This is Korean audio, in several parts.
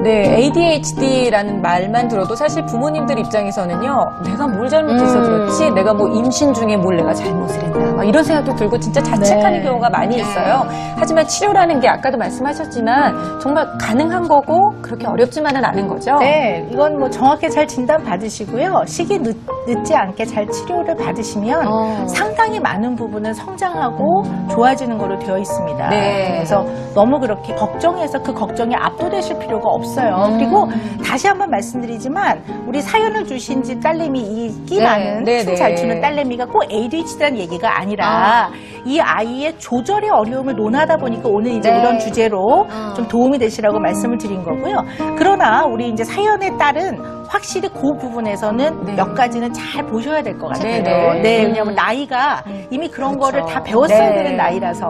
네, ADHD라는 말만 들어도 사실 부모님들 입장에서는요, 내가 뭘 잘못해서 그렇지, 내가 뭐 임신 중에 뭘 내가 잘못을 했나, 막 이런 생각도 들고 진짜 자책하는 네. 경우가 많이 있어요. 하지만 치료라는 게 아까도 말씀하셨지만 정말 가능한 거고 그렇게 어렵지만은 않은 거죠. 네, 이건 뭐 정확히 잘 진단 받으시고요. 시기 늦지 않게 잘 치료를 받으시면 상당히 많은 부분은 성장하고 좋아지는 거로 되어 있습니다. 네. 그래서 너무 그렇게 걱정해서 그 걱정에 압도되실 필요가 없어요. 그리고 다시 한번 말씀드리지만 우리 사연을 주신 집 딸내미 이 끼 네, 많은 네, 춤 잘 추는 딸내미가 꼭 ADHD라는 얘기가 아니라 이 아이의 조절의 어려움을 논하다 보니까 오늘 이제 네. 이런 주제로 좀 도움이 되시라고 말씀을 드린 거고요. 그러나 우리 이제 사연에 따른 확실히 그 부분에서는 네. 몇 가지는 잘 보셔야 될 것 같아요. 네, 네. 왜냐하면 나이가 이미 그런 그렇죠. 거를 다 배웠어야 네. 되는 나이라서.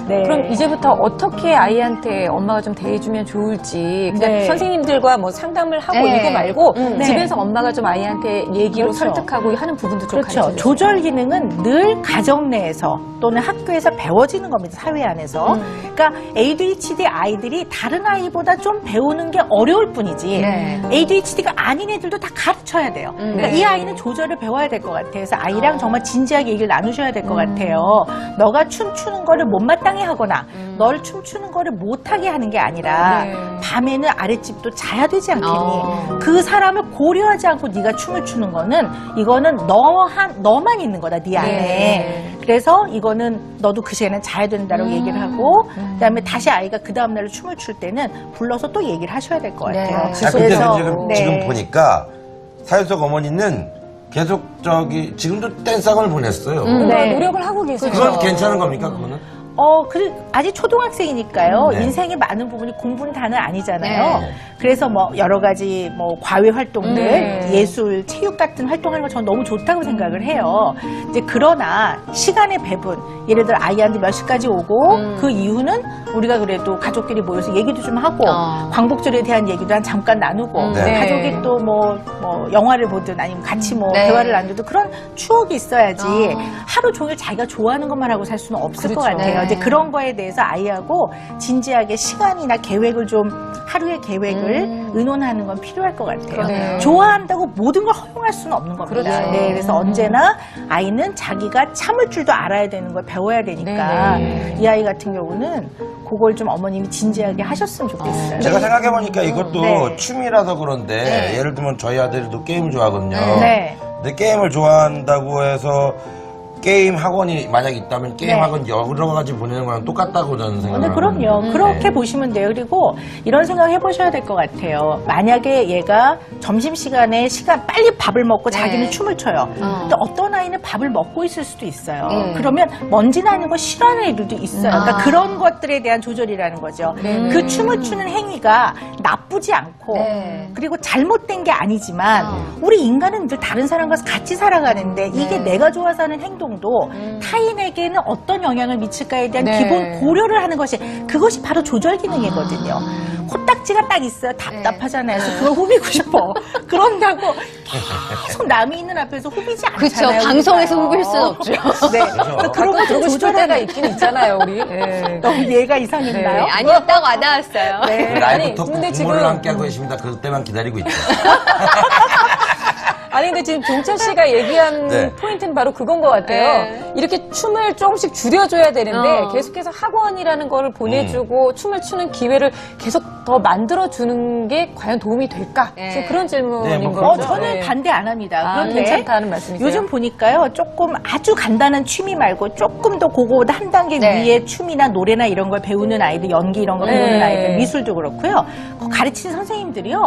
네네. 그럼 이제부터 어떻게 아이한테 엄마가 좀 대해주면 좋을지 그냥 네. 선생님들과 뭐 상담을 하고 네. 이거 말고 네. 집에서 엄마가 좀 아이한테 얘기로 그렇죠. 설득하고 하는 부분도 좀 그렇죠. 가르쳐주세요. 조절 기능은 늘 가정 내에서 또는 학교에서 배워지는 겁니다. 사회 안에서. 그러니까 ADHD 아이들이 다른 아이보다 좀 배우는 게 어려울 뿐이지 네. ADHD가 아닌 애들도 다 가르쳐야 돼요. 그러니까 네. 이 아이는 조절을 배워야 될 것 같아요. 그래서 아이랑 정말 진지하게 얘기를 나누셔야 될 것 같아요. 너가 춤추는 거를 못마땅해 하거나 널 춤추는 거를 못하게 하는 게 아니라 네. 밤에는 아랫집도 자야 되지 않겠니? 그 사람을 고려하지 않고 네가 춤을 추는 거는 이거는 너만 있는 거다, 네 안에. 네. 그래서 이거는 너도 그 시간에 자야 된다고 얘기를 하고 그다음에 다시 아이가 그 다음날 춤을 출 때는 불러서 또 얘기를 하셔야 될 것 네. 같아요. 아, 근데 네. 지금 보니까 사연 속 어머니는 계속 지금도 댄스학원을 보냈어요. 뭔가 네. 노력을 하고 계세요. 그건 괜찮은 겁니까, 그거는? 아직 초등학생이니까요. 네. 인생의 많은 부분이 공부는 다는 아니잖아요. 네. 그래서 뭐 여러 가지 뭐 과외 활동들, 네. 예술, 체육 같은 활동하는 거 저는 너무 좋다고 생각을 해요. 이제 그러나 시간의 배분, 예를 들어 아이한테 몇 시까지 오고 그 이후는 우리가 그래도 가족끼리 모여서 얘기도 좀 하고 광복절에 대한 얘기도 한 잠깐 나누고 네. 가족이 또 뭐 영화를 보든 아니면 같이 뭐 네. 대화를 나누든 그런 추억이 있어야지 하루 종일 자기가 좋아하는 것만 하고 살 수는 없을 것 그렇죠. 같아요. 네. 이제 그런 거에 대해서 아이하고 진지하게 시간이나 계획을 좀 하루의 계획을 의논하는 건 필요할 것 같아요. 그러네요. 좋아한다고 모든 걸 허용할 수는 없는 겁니다. 그렇죠. 네, 그래서 언제나 아이는 자기가 참을 줄도 알아야 되는 걸 배워야 되니까 네. 이 아이 같은 경우는 그걸 좀 어머님이 진지하게 하셨으면 좋겠어요. 제가 생각해보니까 이것도 네. 춤이라서 그런데 예를 들면 저희 아들도 게임 좋아하거든요. 네. 근데 게임을 좋아한다고 해서 게임 학원이 만약 있다면 게임 네. 학원 여러 가지 보내는 거랑 똑같다고 저는 생각을 네, 그럼요. 그렇게 보시면 돼요. 그리고 이런 생각 해보셔야 될 것 같아요. 만약에 얘가 점심시간에 빨리 밥을 먹고 자기는 춤을 춰요. 근데 어떤 아이는 밥을 먹고 있을 수도 있어요. 그러면 먼지 나는 거 싫어하는 애들도 있어요. 그러니까 그런 것들에 대한 조절이라는 거죠. 그 춤을 추는 행위가 나쁘지 않고 그리고 잘못된 게 아니지만 우리 인간은 늘 다른 사람과 같이 살아가는데 이게 내가 좋아서 하는 행동도 타인에게는 어떤 영향을 미칠까에 대한 네. 기본 고려를 하는 그것이 바로 조절 기능이거든요. 코딱지가 딱 있어요. 답답하잖아요. 그래서 그걸 후비고 싶어. 그런다고 계속 남이 있는 앞에서 후비지 않잖아요. 그렇죠. 방송에서 우리가요. 후빌 수는 없죠. 네. 그래서 그런 거 좀 그러고 싶을 때가 조절하는 있긴 있잖아요, 우리. 네. 너무 얘가 이상했나요? 네, 아니었다고 안 나왔어요. 네. 라이브부터 아니, 근데 부모를 지금- 함께 하고 계십니다. 그때만 기다리고 있죠. 아니 근데 지금 종철 씨가 얘기한 네. 포인트는 바로 그건 것 같아요. 네. 이렇게 춤을 조금씩 줄여줘야 되는데 어. 계속해서 학원이라는 거를 보내주고 춤을 추는 기회를 계속 더 만들어주는 게 과연 도움이 될까? 네. 지금 그런 질문인 네, 뭐 거죠. 저는 네. 반대 안 합니다. 아, 그런데 괜찮다는 말씀이세요? 요즘 보니까요, 조금 아주 간단한 취미 말고 조금 더 그거보다 한 단계 네. 위에 춤이나 노래나 이런 걸 배우는 아이들, 연기 이런 걸 네. 배우는 아이들, 미술도 그렇고요. 그거 가르치는 선생님들이요,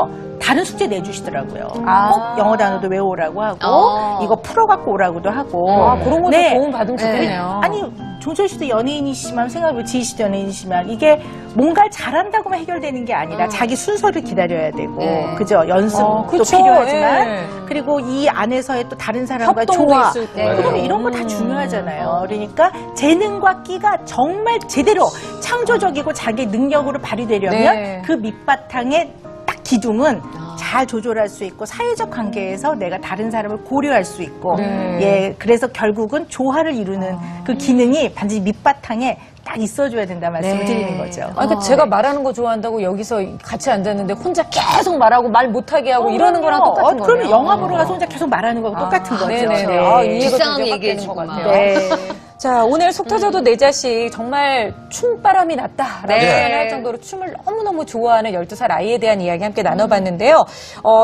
다른 숙제 내주시더라고요. 아. 꼭 영어 단어도 외우라고 하고, 이거 풀어갖고 오라고도 하고. 아, 그런 것도 네. 도움 받으면 좋겠네요. 아니, 종철 씨도 연예인이시지만 생각해보면 지희 씨도 연예인이시지만 이게 뭔가를 잘한다고만 해결되는 게 아니라 자기 순서를 기다려야 되고 네. 그죠? 연습도 그쵸. 필요하지만 예. 그리고 이 안에서의 또 다른 사람과 협동도 조화 있을 네. 거예요. 그러면 이런 거 다 중요하잖아요. 그러니까 재능과 끼가 정말 제대로 창조적이고 자기 능력으로 발휘되려면 네. 그 밑바탕에 딱 기둥은 잘 조절할 수 있고 사회적 관계에서 내가 다른 사람을 고려할 수 있고 네. 예 그래서 결국은 조화를 이루는 그 기능이 반드시 밑바탕에 딱 있어줘야 된다 말씀을 드리는 거죠. 그러니까 제가 말하는 거 좋아한다고 여기서 같이 앉았는데 혼자 계속 말하고 말 못하게 하고 이러는 거랑 똑같은 거예요. 그러면 영화 보러 가서 혼자 계속 말하는 거하고 똑같은 거죠. 네네네. 네. 이해가 불쌍하게 굉장히 얘기해 확 되는 것 주구만. 같아요. 네. 자, 오늘 속 터져도 내 자식 정말 춤바람이 났다라고 네. 표현할 정도로 춤을 너무너무 좋아하는 12살 아이에 대한 이야기 함께 나눠봤는데요.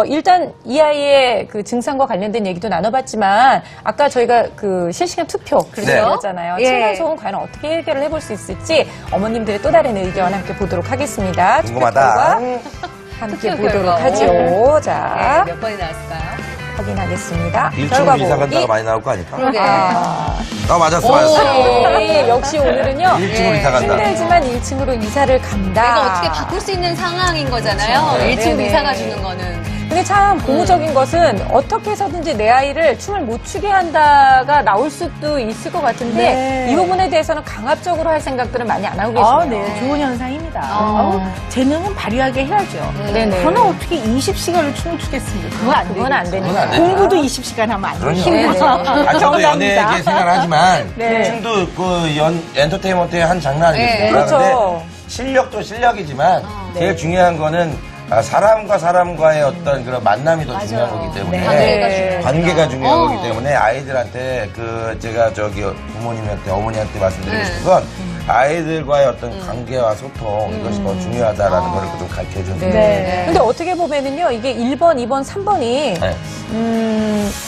일단 이 아이의 그 증상과 관련된 얘기도 나눠봤지만 아까 저희가 그 실시간 투표 그랬잖아요. 예. 층간소음 과연 어떻게 해결을 해볼 수 있을지 어머님들의 또 다른 의견 함께 보도록 하겠습니다. 궁금하다. 투표 결과 함께 투표 보도록 결과. 하죠. 자, 몇 번이 나왔을까요? 확인하겠습니다. 1층으로 이사 간다가 많이 나올 거 아닐까? 그러게. 맞았어. 네, 역시 오늘은요. 1층으로 이사 간다. 힘들지만 1층으로 이사를 간다. 내가 어떻게 바꿀 수 있는 상황인 거잖아요. 네. 1층으로 네네. 이사 가주는 거는. 근데 참 고무적인 것은 어떻게 해서든지 내 아이를 춤을 못 추게 한다가 나올 수도 있을 것 같은데 네. 이 부분에 대해서는 강압적으로 할 생각들은 많이 안 하고 계시네요. 네, 좋은 현상입니다. 재능은 발휘하게 해야죠. 네네. 저는 어떻게 20시간을 춤을 추겠습니까? 그건 안 그건 안 되죠. 되니까. 그건 안 되죠. 공부도 20시간 하면 안 돼요. 그럼요. 힘들어서. 저도 정답입니다. 연예계 생활하지만 네. 춤도 그 엔터테인먼트의 한 장난 아니겠습니까? 네. 그렇죠. 근데 실력도 실력이지만 제일 중요한 거는 사람과 사람과의 어떤 그런 만남이 더 중요한 거기 때문에 관계가 중요하다. 관계가 중요한 거기 때문에 아이들한테 제가 부모님한테 어머니한테 말씀드리고 싶은 건 아이들과의 어떤 관계와 소통 이것이 더 중요하다라는 걸 좀 가르쳐 주는 네. 네. 근데 어떻게 보면은요, 이게 1번, 2번, 3번이 네.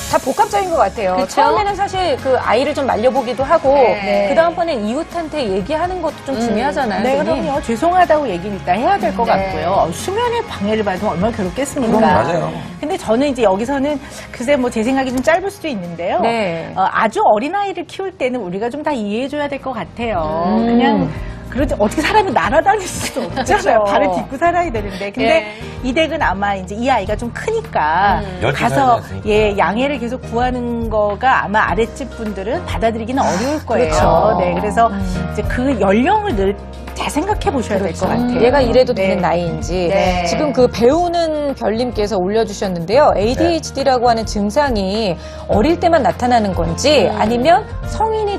다 복합적인 것 같아요. 그쵸? 처음에는 사실 그 아이를 좀 말려보기도 하고, 네. 그 다음번엔 이웃한테 얘기하는 것도 좀 중요하잖아요. 네, 선생님. 그럼요. 죄송하다고 얘기는 일단 해야 될 것 네. 같고요. 수면의 방해를 받으면 얼마나 괴롭겠습니까? 맞아요. 근데 저는 이제 여기서는 글쎄 뭐 제 생각이 좀 짧을 수도 있는데요. 네. 아주 어린아이를 키울 때는 우리가 좀 다 이해해줘야 될 것 같아요. 그냥 그러지 어떻게 사람이 날아다닐 수도 없잖아요. 그렇죠. 발을 딛고 살아야 되는데. 근데 예. 이 댁은 아마 이제 이 아이가 좀 크니까 12 가서 살이었으니까. 양해를 계속 구하는 거가 아마 아랫집 분들은 받아들이기는 어려울 거예요. 그렇죠. 네, 그래서 이제 그 연령을 늘 잘 생각해 보셔야 될 것 같아요. 얘가 이래도 네. 되는 나이인지. 네. 지금 그 배우는 별님께서 올려주셨는데요. ADHD라고 하는 증상이 어릴 때만 나타나는 건지 아니면 성인이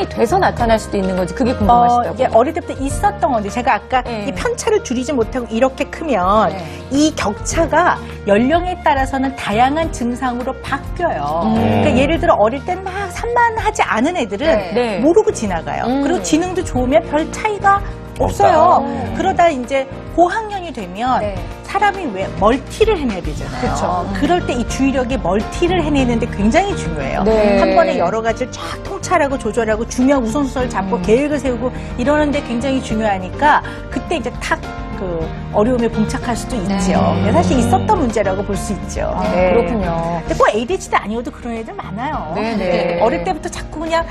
돼서 나타날 수도 있는 건지 그게 궁금하시다고요. 이게 어릴 때부터 있었던 건데 제가 아까 네. 이 편차를 줄이지 못하고 이렇게 크면 네. 이 격차가 연령에 따라서는 다양한 증상으로 바뀌어요. 그러니까 예를 들어 어릴 땐 막 산만하지 않은 애들은 네. 모르고 지나가요. 그리고 지능도 좋으면 별 차이가 없어요. 그러다 이제 고학년이 되면 네. 사람이 왜 멀티를 해내야 되잖아요. 그쵸. 그럴 때 이 주의력이 멀티를 해내는데 굉장히 중요해요. 네. 한 번에 여러 가지를 쫙 통찰하고 조절하고 중요한 우선순위를 잡고 계획을 세우고 이러는데 굉장히 중요하니까 그때 이제 탁 그 어려움에 봉착할 수도 있죠. 근데 사실 있었던 문제라고 볼 수 있죠. 네. 그렇군요. 근데 꼭 ADHD 아니어도 그런 애들 많아요. 네네. 어릴 때부터 자꾸 그냥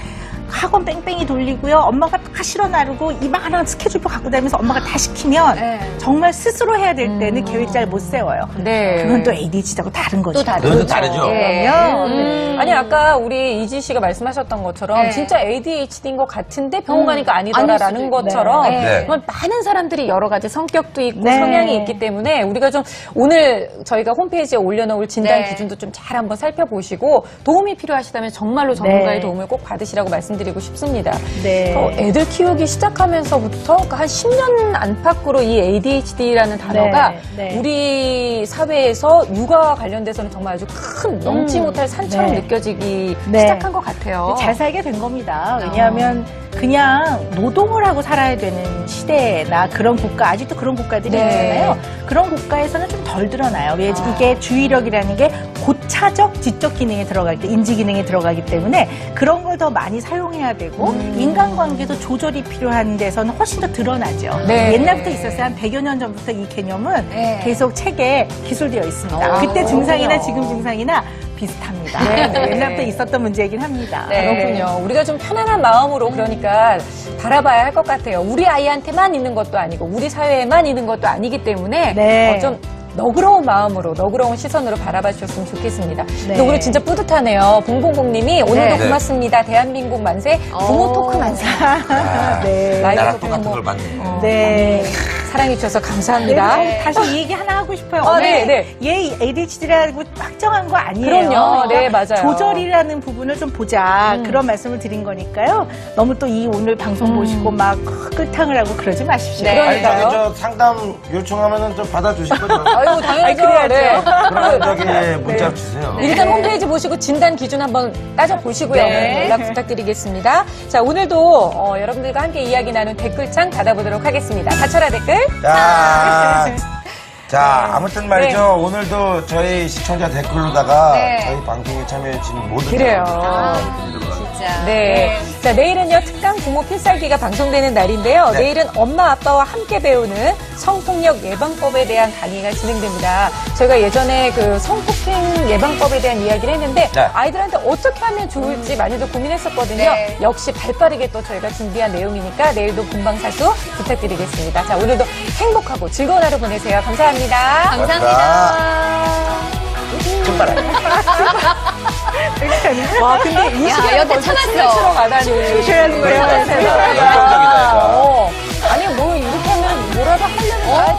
학원 뺑뺑이 돌리고요. 엄마가 다 실어 나르고 이만한 스케줄표 갖고 다니면서 엄마가 다 시키면 정말 스스로 해야 될 때는 계획 잘 못 세워요. 네. 그건 또 ADHD하고 다른 거죠. 또 다르죠. 그것도 다르죠. 예. 그럼요. 아니 아까 우리 이지 씨가 말씀하셨던 것처럼 네. 진짜 ADHD인 것 같은데 병원 가니까 아닐 아니더라라는 수도 있고. 것처럼 네. 정말 많은 사람들이 여러 가지 성격도 있고 네. 성향이 있기 때문에 우리가 좀 오늘 저희가 홈페이지에 올려놓을 진단 네. 기준도 좀 잘 한번 살펴보시고 도움이 필요하시다면 정말로 전문가의 네. 도움을 꼭 받으시라고 말씀드리고 싶습니다. 네. 애들 키우기 시작하면서부터 그러니까 한 10년 안팎으로 이 ADHD라는 단어가 네. 우리 사회에서 육아와 관련돼서는 정말 아주 큰 넘지 못할 산처럼 네. 느껴지기 네. 시작한 것 같아요. 잘 살게 된 겁니다. 왜냐하면 그냥 노동을 하고 살아야 되는 시대나 그런 국가, 아직도 그런 국가들이 네. 있잖아요. 그런 국가에서는 좀 덜 드러나요. 왜 이게 주의력이라는 게 고차적 지적 기능에 들어갈 때, 인지 기능에 들어가기 때문에 그런 걸 더 많이 사용해야 되고 인간관계도 조절이 필요한 데서는 훨씬 더 드러나죠. 네. 옛날부터 있었어요. 한 100여 년 전부터 이 개념은 네. 계속 책에 기술되어 있습니다. 그때 증상이나 지금 증상이나 비슷합니다. 네. 옛날부터 있었던 문제이긴 합니다. 네. 그렇군요. 우리가 좀 편안한 마음으로 그러니까 바라봐야 할 것 같아요. 우리 아이한테만 있는 것도 아니고 우리 사회에만 있는 것도 아니기 때문에 네. 좀 너그러운 마음으로 너그러운 시선으로 바라봐 주셨으면 좋겠습니다. 네. 근데 오늘 진짜 뿌듯하네요. 봉봉봉님이 오늘도 네. 고맙습니다. 대한민국 만세, 부모 토크 만세. 아, 네. 라이브 나랑 토크 똑같은 뭐 걸 만드네요. 네. 사랑해 주셔서 감사합니다. 네, 다시 이 얘기 하나 하고 싶어요. 아, 네, 네. 얘 ADHD라고 확정한 거 아니에요. 그럼요. 네, 맞아요. 조절이라는 부분을 좀 보자. 그런 말씀을 드린 거니까요. 너무 또 이 오늘 방송 보시고 막 끌탕을 하고 그러지 마십시오. 네. 아니, 그러니까요. 저기 저 상담 요청하면은 좀 받아주실 거죠? 아유, 당연하죠. 그래야죠. 네. 그러면 저기 문자 주세요. 일단 홈페이지 보시고 진단 기준 한번 따져보시고요. 네. 연락 부탁드리겠습니다. 자, 오늘도 여러분들과 함께 이야기 나눈 댓글창 닫아보도록 하겠습니다. 다쳐라 댓글. 자, 아무튼 말이죠. 오늘도 저희 시청자 댓글로다가 네. 저희 방송에 참여해주신 모든 그래요. 진짜. 네. 자, 내일은요, 특강 부모 필살기가 방송되는 날인데요. 네. 내일은 엄마, 아빠와 함께 배우는 성폭력 예방법에 대한 강의가 진행됩니다. 저희가 예전에 그 성폭행 예방법에 대한 이야기를 했는데, 네. 아이들한테 어떻게 하면 좋을지 많이들 고민했었거든요. 네. 역시 발빠르게 또 저희가 준비한 내용이니까 내일도 본방사수 부탁드리겠습니다. 자, 오늘도 행복하고 즐거운 하루 보내세요. 감사합니다. 감사합니다. 춤바람. 와, 근데 이 야, 시간에 여태 벌써 춤을 참았어. 추러 가다니. 추셔야는 거예요. 대단하다. 열정적이다, 얘가. 아니, 뭐, 이렇게 하면 뭐라도 하려는 거야.